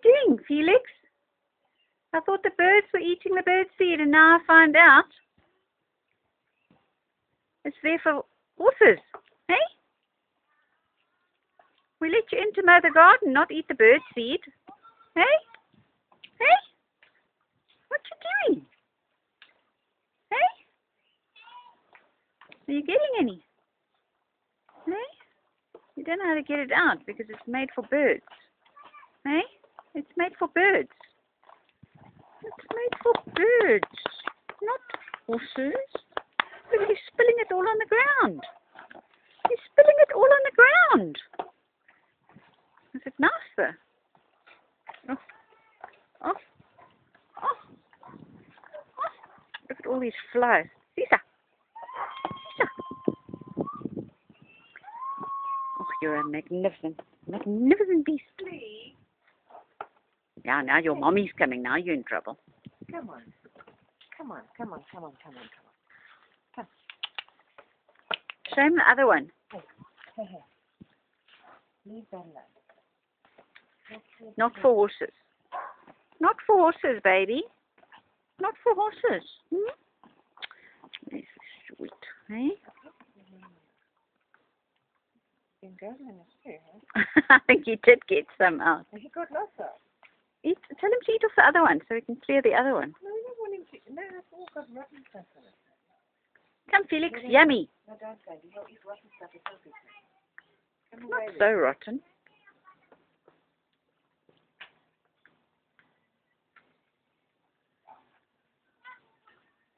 doing, Felix? I thought the birds were eating the bird seed, and now I find out it's there for horses. Hey? We let you into mow the garden, not eat the bird seed. Hey? Hey? What you doing? Hey? Are you getting any? Hey? You don't know how to get it out because it's made for birds. Hey? It's made for birds. It's made for birds, not horses. Look, he's spilling it all on the ground. He's spilling it all on the ground. Is it nice though? Oh. Oh. Oh. Oh. Look at all these flies. Caesar. Caesar. Oh, you're a magnificent beast. Please. Yeah, now your mommy's coming. Now you're in trouble. Come on. Come on, come on, come on, come on, come on. Come. Show him the other one. Hey, hey, hey. Leave that alone. Not for horses. Not for horses, baby. Not for horses. Hmm? This is sweet, eh? Been going in his too, huh? I think he did get some out. He got lots of. Tell him to eat off the other one so we can clear the other one. No, we don't want him to. No, it's all got rotten stuff in it. Come, Felix. Yummy. No, don't go. You don't eat rotten stuff. It's so good. Come Not away so rotten.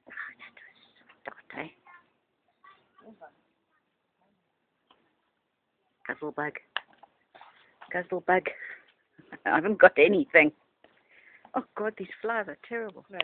Oh, that was so hot, eh? Guzzlebug. Guzzlebug. I haven't got anything. Oh God, these flies are terrible. No,